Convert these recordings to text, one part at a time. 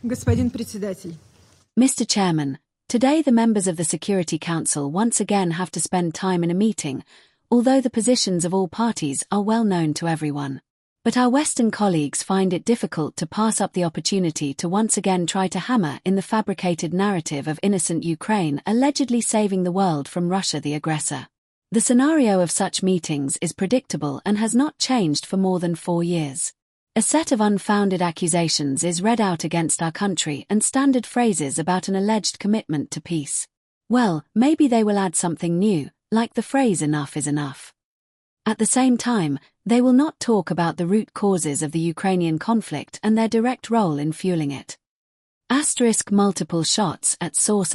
Господин председатель. Mr. Chairman, today the members of the Security Council once again have to spend time in a meeting, although the positions of all parties are well known to everyone. But our Western colleagues find it difficult to pass up the opportunity to once again try to hammer in the fabricated narrative of innocent Ukraine allegedly saving the world from Russia the aggressor. The scenario of such meetings is predictable and has not changed for more than 4 years. A set of unfounded accusations is read out against our country and standard phrases about an alleged commitment to peace. Well, maybe they will add something new, like the phrase "enough is enough." At the same time, they will not talk about the root causes of the Ukrainian conflict and their direct role in fueling it. Multiple shots at source.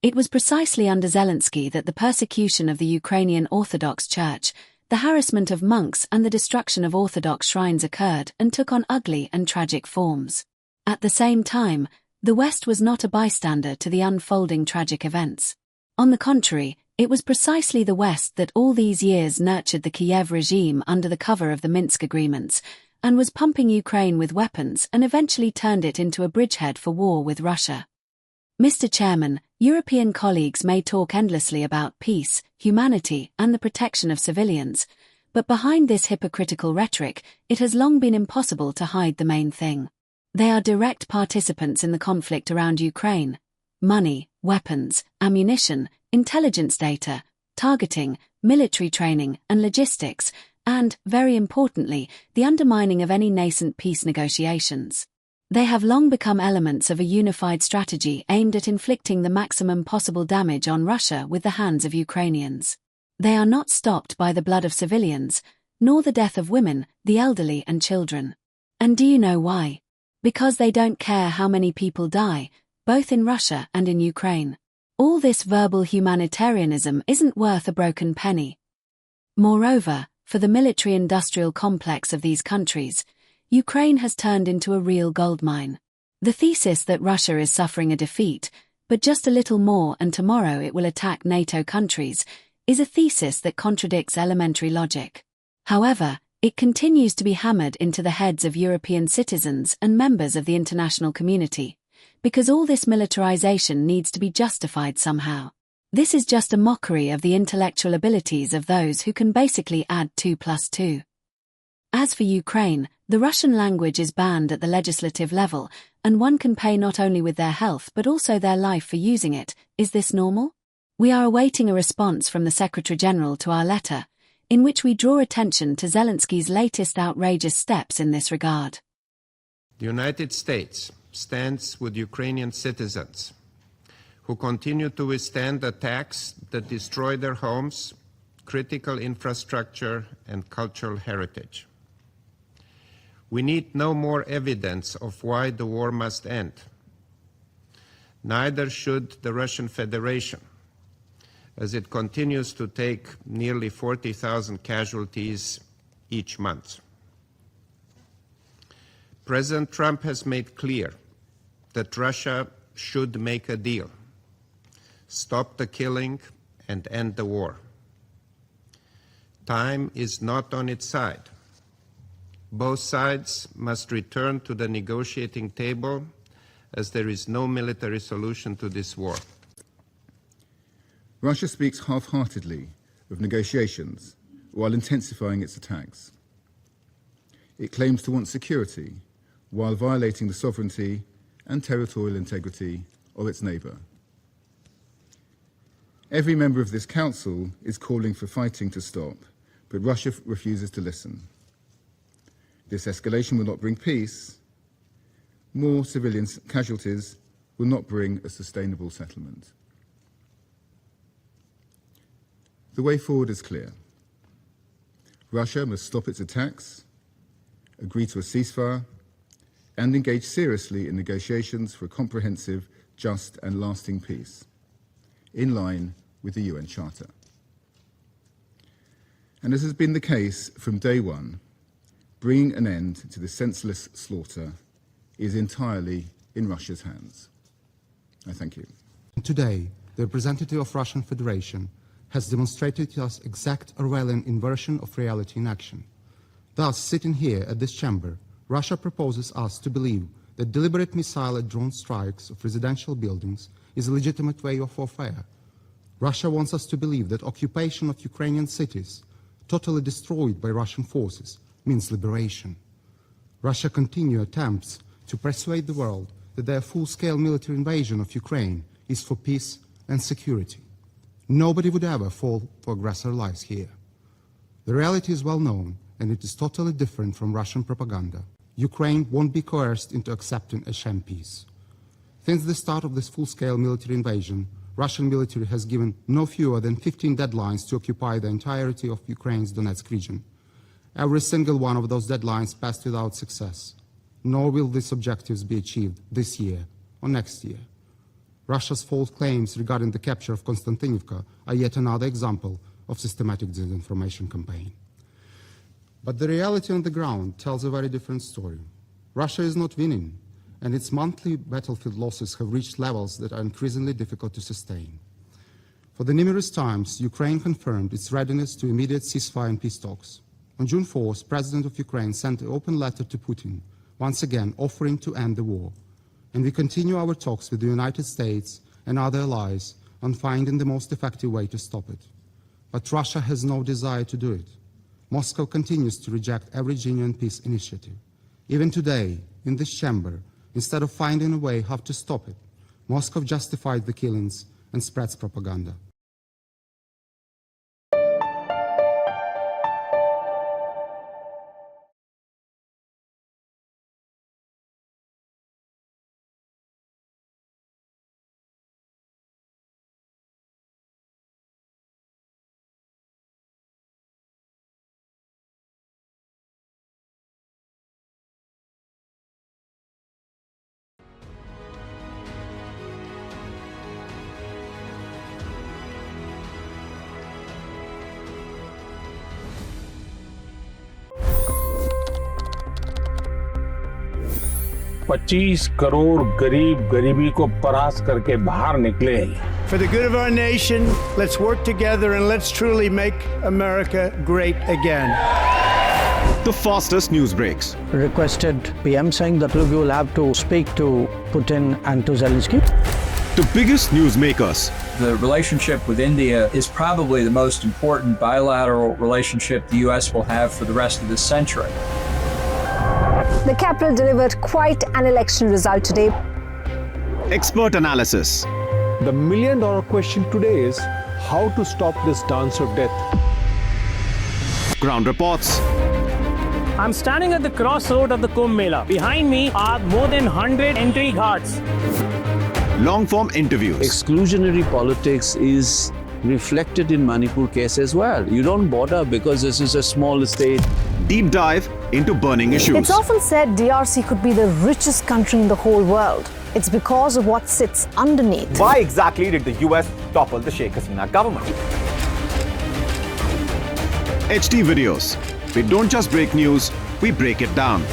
It was precisely under Zelenskyy that the persecution of the Ukrainian Orthodox Church, the harassment of monks and the destruction of Orthodox shrines occurred and took on ugly and tragic forms. At the same time, the West was not a bystander to the unfolding tragic events. On the contrary, it was precisely the West that all these years nurtured the Kiev regime under the cover of the Minsk agreements, and was pumping Ukraine with weapons and eventually turned it into a bridgehead for war with Russia. Mr. Chairman, European colleagues may talk endlessly about peace, humanity, and the protection of civilians, but behind this hypocritical rhetoric, it has long been impossible to hide the main thing. They are direct participants in the conflict around Ukraine. Money, weapons, ammunition, intelligence data, targeting, military training, and logistics, and, very importantly, the undermining of any nascent peace negotiations. They have long become elements of a unified strategy aimed at inflicting the maximum possible damage on Russia with the hands of Ukrainians. They are not stopped by the blood of civilians, nor the death of women, the elderly and children. And do you know why? Because they don't care how many people die, both in Russia and in Ukraine. All this verbal humanitarianism isn't worth a broken penny. Moreover, for the military-industrial complex of these countries, Ukraine has turned into a real goldmine. The thesis that Russia is suffering a defeat, but just a little more and tomorrow it will attack NATO countries, is a thesis that contradicts elementary logic. However, it continues to be hammered into the heads of European citizens and members of the international community, because all this militarization needs to be justified somehow. This is just a mockery of the intellectual abilities of those who can basically add 2 + 2. As for Ukraine, the Russian language is banned at the legislative level, and one can pay not only with their health but also their life for using it. Is this normal? We are awaiting a response from the Secretary-General to our letter, in which we draw attention to Zelenskyy's latest outrageous steps in this regard. The United States stands with Ukrainian citizens who continue to withstand attacks that destroy their homes, critical infrastructure, and cultural heritage. We need no more evidence of why the war must end. Neither should the Russian Federation, as it continues to take nearly 40,000 casualties each month. President Trump has made clear that Russia should make a deal, stop the killing, and end the war. Time is not on its side. Both sides must return to the negotiating table, as there is no military solution to this war. Russia speaks half-heartedly of negotiations while intensifying its attacks. It claims to want security while violating the sovereignty and territorial integrity of its neighbour. Every member of this council is calling for fighting to stop, but Russia refuses to listen. This escalation will not bring peace. More civilian casualties will not bring a sustainable settlement. The way forward is clear. Russia must stop its attacks, agree to a ceasefire, and engage seriously in negotiations for a comprehensive, just and lasting peace, in line with the UN Charter. And as has been the case from day one, bringing an end to the senseless slaughter is entirely in Russia's hands. I thank you. Today, the representative of Russian Federation has demonstrated to us exact Orwellian inversion of reality in action. Thus, sitting here at this chamber, Russia proposes us to believe that deliberate missile and drone strikes of residential buildings is a legitimate way of warfare. Russia wants us to believe that occupation of Ukrainian cities, totally destroyed by Russian forces, means liberation. Russia continues attempts to persuade the world that their full-scale military invasion of Ukraine is for peace and security. Nobody would ever fall for aggressor lies here. The reality is well known, and it is totally different from Russian propaganda. Ukraine won't be coerced into accepting a sham peace. Since the start of this full-scale military invasion, Russian military has given no fewer than 15 deadlines to occupy the entirety of Ukraine's Donetsk region. Every single one of those deadlines passed without success. Nor will these objectives be achieved this year or next year. Russia's false claims regarding the capture of Konstantinivka are yet another example of systematic disinformation campaign. But the reality on the ground tells a very different story. Russia is not winning, and its monthly battlefield losses have reached levels that are increasingly difficult to sustain. For the numerous times, Ukraine confirmed its readiness to immediate ceasefire and peace talks. On June 4th, President of Ukraine sent an open letter to Putin, once again offering to end the war. And we continue our talks with the United States and other allies on finding the most effective way to stop it. But Russia has no desire to do it. Moscow continues to reject every genuine peace initiative. Even today, in this chamber, instead of finding a way how to stop it, Moscow justifies the killings and spreads propaganda. $25 crore गरीब गरीबी को परास्त करके बाहर निकले। For the good of our nation, let's work together and let's truly make America great again. The fastest news breaks. Requested PM saying that we will have to speak to Putin and to Zelenskyy. The biggest news makers. The relationship with India is probably the most important bilateral relationship the U.S. will have for the rest of this century. The capital delivered quite an election result today. Expert analysis. The million-dollar question today is how to stop this dance of death. Ground reports. I'm standing at the crossroad of the Kumbh Mela. Behind me are more than 100 entry ghats. Long-form interviews. Exclusionary politics is reflected in Manipur case as well. You don't bother because this is a small state. Deep dive into burning issues. It's often said DRC could be the richest country in the whole world. It's because of what sits underneath. Why exactly did the US topple the Sheikh Hasina government? HT videos. We don't just break news, we break it down.